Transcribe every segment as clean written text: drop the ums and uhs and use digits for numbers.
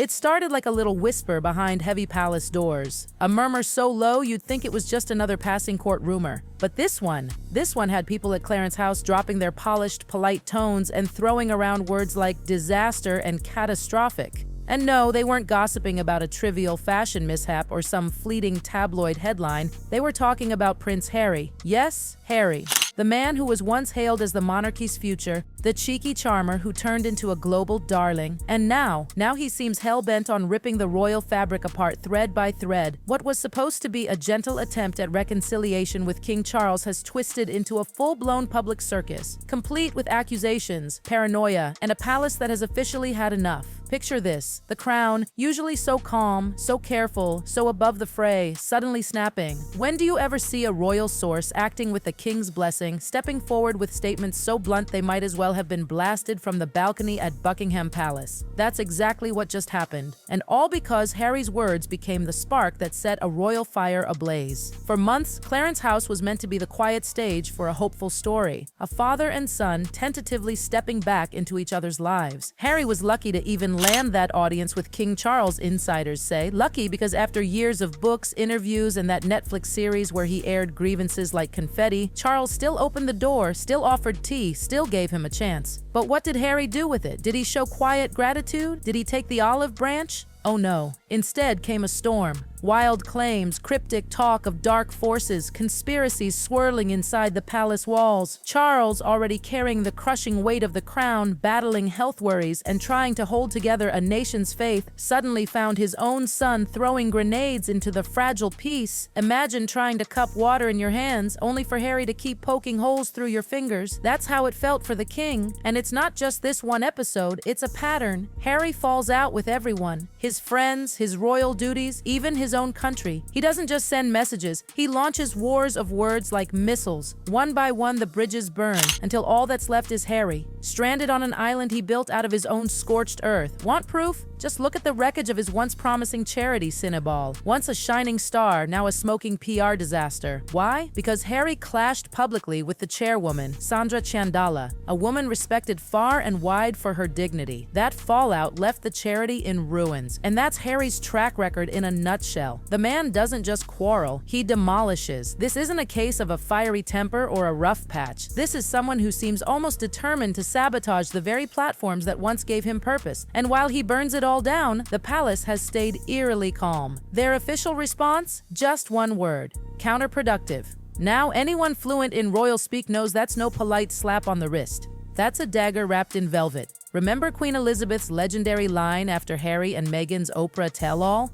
It started like a little whisper behind heavy palace doors, a murmur so low you'd think it was just another passing court rumor. But this one had people at Clarence House dropping their polished, polite tones and throwing around words like disaster and catastrophic. And no, they weren't gossiping about a trivial fashion mishap or some fleeting tabloid headline. They were talking about Prince Harry. Yes, Harry. The man who was once hailed as the monarchy's future, the cheeky charmer who turned into a global darling. And now he seems hell-bent on ripping the royal fabric apart thread by thread. What was supposed to be a gentle attempt at reconciliation with King Charles has twisted into a full-blown public circus, complete with accusations, paranoia, and a palace that has officially had enough. Picture this, the crown, usually so calm, so careful, so above the fray, suddenly snapping. When do you ever see a royal source acting with the king's blessing, stepping forward with statements so blunt they might as well have been blasted from the balcony at Buckingham Palace? That's exactly what just happened. And all because Harry's words became the spark that set a royal fire ablaze. For months, Clarence House was meant to be the quiet stage for a hopeful story. A father and son tentatively stepping back into each other's lives. Harry was lucky to even land that audience with King Charles, insiders say. Lucky because after years of books, interviews, and that Netflix series where he aired grievances like confetti, Charles still opened the door, still offered tea, still gave him a chance. But what did Harry do with it? Did he show quiet gratitude? Did he take the olive branch? Oh no. Instead came a storm. Wild claims, cryptic talk of dark forces, conspiracies swirling inside the palace walls. Charles, already carrying the crushing weight of the crown, battling health worries, and trying to hold together a nation's faith, suddenly found his own son throwing grenades into the fragile peace. Imagine trying to cup water in your hands, only for Harry to keep poking holes through your fingers. That's how it felt for the king. And it's not just this one episode, it's a pattern. Harry falls out with everyone. His friends, his royal duties, even his own country. He doesn't just send messages, he launches wars of words like missiles. One by one, the bridges burn, until all that's left is Harry, stranded on an island he built out of his own scorched earth. Want proof? Just look at the wreckage of his once promising charity Cinnaball. Once a shining star, now a smoking PR disaster. Why? Because Harry clashed publicly with the chairwoman, Sandra Chandala, a woman respected far and wide for her dignity. That fallout left the charity in ruins, and that's Harry's track record in a nutshell. The man doesn't just quarrel, he demolishes. This isn't a case of a fiery temper or a rough patch. This is someone who seems almost determined to sabotage the very platforms that once gave him purpose. And while he burns it all down, the palace has stayed eerily calm. Their official response? Just one word: counterproductive. Now anyone fluent in royal speak knows that's no polite slap on the wrist. That's a dagger wrapped in velvet. Remember Queen Elizabeth's legendary line after Harry and Meghan's Oprah tell-all?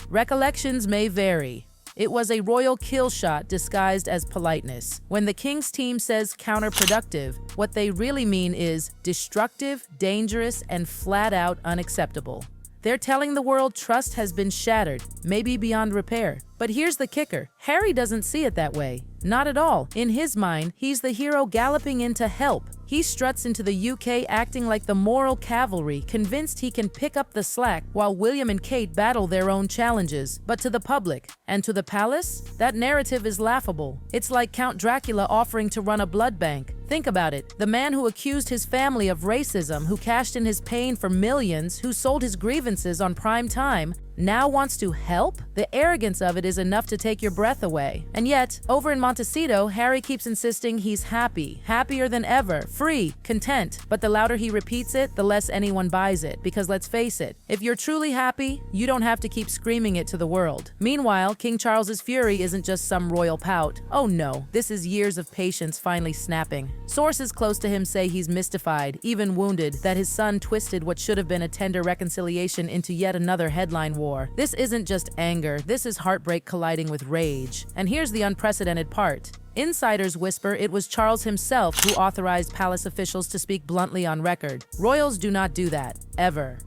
Recollections may vary. It was a royal kill shot disguised as politeness. When the king's team says counterproductive, what they really mean is destructive, dangerous, and flat-out unacceptable. They're telling the world trust has been shattered, maybe beyond repair. But here's the kicker. Harry doesn't see it that way. Not at all. In his mind, he's the hero galloping in to help. He struts into the UK acting like the moral cavalry, convinced he can pick up the slack while William and Kate battle their own challenges. But to the public, and to the palace, that narrative is laughable. It's like Count Dracula offering to run a blood bank. Think about it. The man who accused his family of racism, who cashed in his pain for millions, who sold his grievances on prime time, now wants to help? The arrogance of it is enough to take your breath away. And yet, over in Montecito, Harry keeps insisting he's happy, happier than ever, free, content. But the louder he repeats it, the less anyone buys it. Because let's face it, if you're truly happy, you don't have to keep screaming it to the world. Meanwhile, King Charles's fury isn't just some royal pout. Oh no, this is years of patience finally snapping. Sources close to him say he's mystified, even wounded, that his son twisted what should have been a tender reconciliation into yet another headline war. This isn't just anger, this is heartbreak colliding with rage. And here's the unprecedented part. Insiders whisper it was Charles himself who authorized palace officials to speak bluntly on record. Royals do not do that. Ever.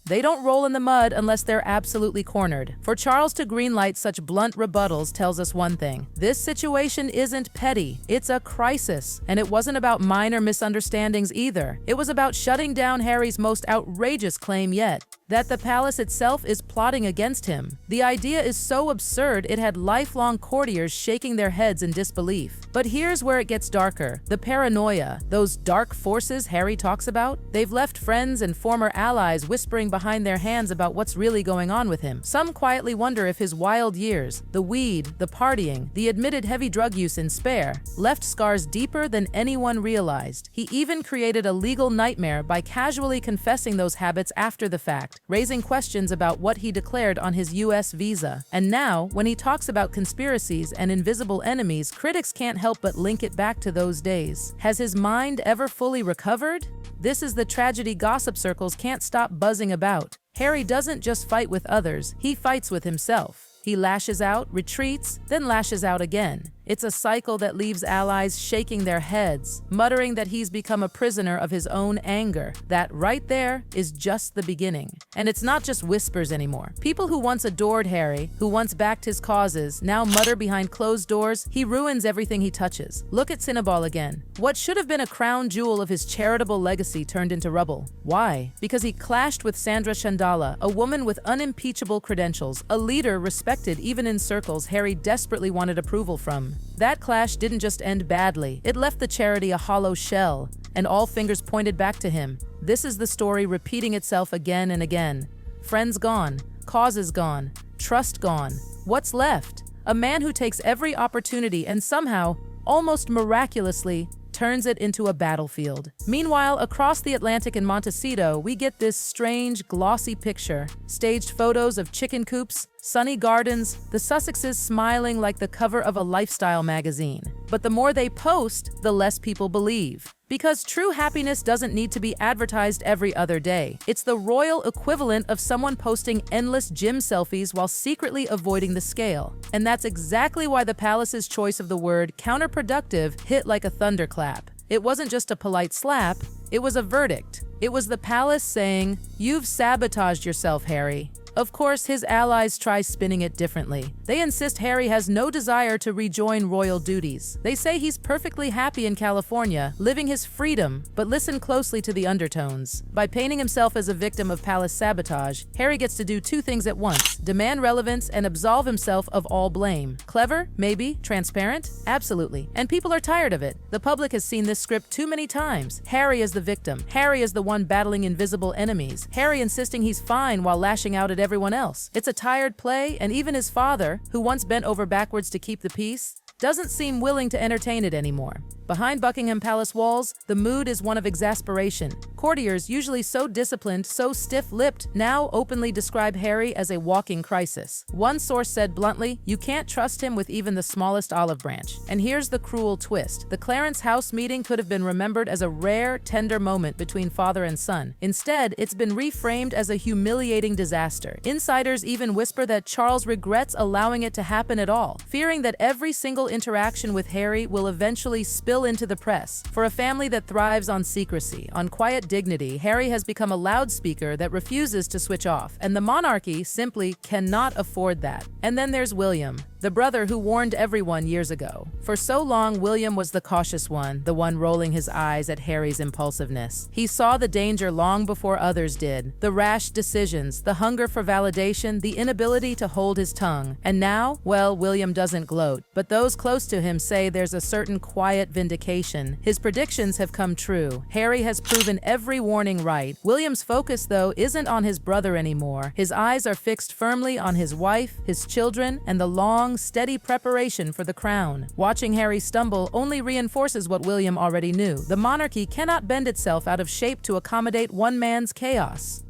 They don't roll in the mud unless they're absolutely cornered. For Charles to greenlight such blunt rebuttals tells us one thing. This situation isn't petty, it's a crisis. And it wasn't about minor misunderstandings either. It was about shutting down Harry's most outrageous claim yet. that the palace itself is plotting against him. The idea is so absurd it had lifelong courtiers shaking their heads in disbelief. But here's where it gets darker. The paranoia, those dark forces Harry talks about, they've left friends and former allies whispering behind their hands about what's really going on with him. Some quietly wonder if his wild years, the weed, the partying, the admitted heavy drug use in spare, left scars deeper than anyone realized. He even created a legal nightmare by casually confessing those habits after the fact, raising questions about what he declared on his US visa. And now, when he talks about conspiracies and invisible enemies, critics can't help but link it back to those days. Has his mind ever fully recovered? This is the tragedy gossip circles can't stop buzzing about. Harry doesn't just fight with others, he fights with himself. He lashes out, retreats, then lashes out again. It's a cycle that leaves allies shaking their heads, muttering that he's become a prisoner of his own anger. That right there is just the beginning. And it's not just whispers anymore. People who once adored Harry, who once backed his causes, now mutter behind closed doors, he ruins everything he touches. Look at Cinnaball again. What should have been a crown jewel of his charitable legacy turned into rubble. Why? Because he clashed with Sandra Chandala, a woman with unimpeachable credentials, a leader respected even in circles Harry desperately wanted approval from. That clash didn't just end badly, it left the charity a hollow shell, and all fingers pointed back to him. This is the story repeating itself again and again. Friends gone, causes gone, trust gone. What's left? A man who takes every opportunity and somehow, almost miraculously, turns it into a battlefield. Meanwhile, across the Atlantic in Montecito, we get this strange, glossy picture. Staged photos of chicken coops, sunny gardens, the Sussexes smiling like the cover of a lifestyle magazine. But the more they post, the less people believe. Because true happiness doesn't need to be advertised every other day. It's the royal equivalent of someone posting endless gym selfies while secretly avoiding the scale. And that's exactly why the palace's choice of the word counterproductive hit like a thunderclap. It wasn't just a polite slap, it was a verdict. It was the palace saying, "You've sabotaged yourself, Harry." Of course, his allies try spinning it differently. They insist Harry has no desire to rejoin royal duties. They say he's perfectly happy in California, living his freedom, but listen closely to the undertones. By painting himself as a victim of palace sabotage, Harry gets to do two things at once: demand relevance and absolve himself of all blame. Clever? Maybe. Transparent? Absolutely. And people are tired of it. The public has seen this script too many times. Harry as the victim. Harry as the one battling invisible enemies. Harry insisting he's fine while lashing out at everyone else. It's a tired play, and even his father, who once bent over backwards to keep the peace, doesn't seem willing to entertain it anymore. Behind Buckingham Palace walls, the mood is one of exasperation. Courtiers, usually so disciplined, so stiff-lipped, now openly describe Harry as a walking crisis. One source said bluntly, "You can't trust him with even the smallest olive branch." And here's the cruel twist. The Clarence House meeting could have been remembered as a rare, tender moment between father and son. Instead, it's been reframed as a humiliating disaster. Insiders even whisper that Charles regrets allowing it to happen at all, fearing that every single interaction with Harry will eventually spill into the press. For a family that thrives on secrecy, on quiet dignity, Harry has become a loudspeaker that refuses to switch off, and the monarchy simply cannot afford that. And then there's William, the brother who warned everyone years ago. For so long, William was the cautious one, the one rolling his eyes at Harry's impulsiveness. He saw the danger long before others did, the rash decisions, the hunger for validation, the inability to hold his tongue. And now, well, William doesn't gloat, but those close to him say there's a certain quiet vindication. His predictions have come true. Harry has proven every warning right. William's focus, though, isn't on his brother anymore. His eyes are fixed firmly on his wife, his children, and the long, steady preparation for the crown. Watching Harry stumble only reinforces what William already knew. The monarchy cannot bend itself out of shape to accommodate one man's chaos.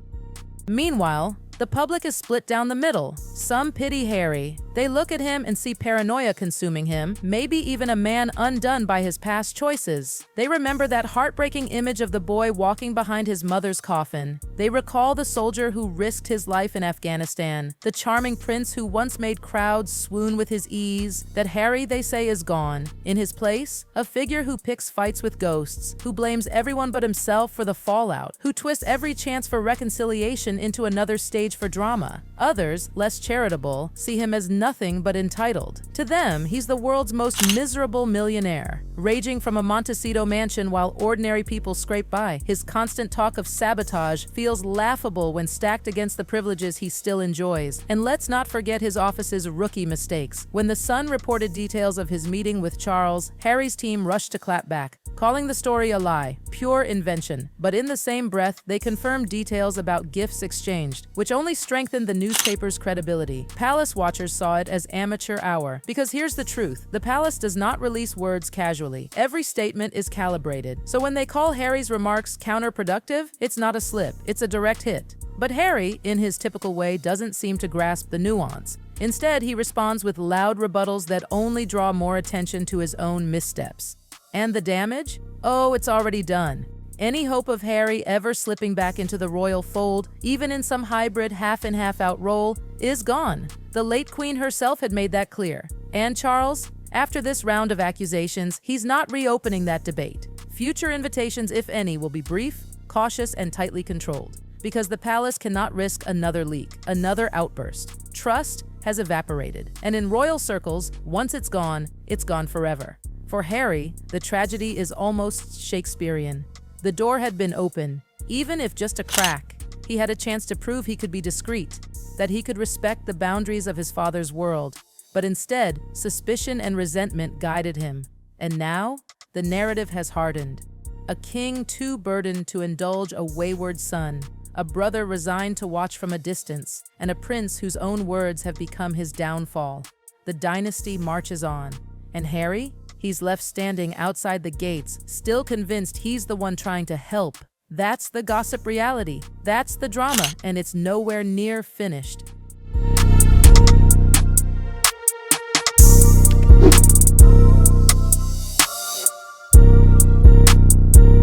Meanwhile, the public is split down the middle. Some pity Harry. They look at him and see paranoia consuming him, maybe even a man undone by his past choices. They remember that heartbreaking image of the boy walking behind his mother's coffin. They recall the soldier who risked his life in Afghanistan, the charming prince who once made crowds swoon with his ease. That Harry, they say, is gone. In his place, a figure who picks fights with ghosts, who blames everyone but himself for the fallout, who twists every chance for reconciliation into another stage stage for drama. Others, less charitable, see him as nothing but entitled. To them, he's the world's most miserable millionaire, raging from a Montecito mansion while ordinary people scrape by. His constant talk of sabotage feels laughable when stacked against the privileges he still enjoys. And let's not forget his office's rookie mistakes. When The Sun reported details of his meeting with Charles, Harry's team rushed to clap back, calling the story a lie, pure invention. But in the same breath, they confirmed details about gifts exchanged, which only strengthened the newspaper's credibility. Palace watchers saw it as amateur hour. Because here's the truth, the palace does not release words casually. Every statement is calibrated. So when they call Harry's remarks counterproductive, it's not a slip, it's a direct hit. But Harry, in his typical way, doesn't seem to grasp the nuance. Instead, he responds with loud rebuttals that only draw more attention to his own missteps. And the damage? Oh, it's already done. Any hope of Harry ever slipping back into the royal fold, even in some hybrid half-in half-out role, is gone. The late Queen herself had made that clear. And Charles? After this round of accusations, he's not reopening that debate. Future invitations, if any, will be brief, cautious, and tightly controlled. Because the palace cannot risk another leak, another outburst. Trust has evaporated. And in royal circles, once it's gone forever. For Harry, the tragedy is almost Shakespearean. The door had been open, even if just a crack. He had a chance to prove he could be discreet, that he could respect the boundaries of his father's world. But instead, suspicion and resentment guided him. And now, the narrative has hardened. A king too burdened to indulge a wayward son, a brother resigned to watch from a distance, and a prince whose own words have become his downfall. The dynasty marches on. And Harry? He's left standing outside the gates, still convinced he's the one trying to help. That's the gossip reality. That's the drama, and it's nowhere near finished.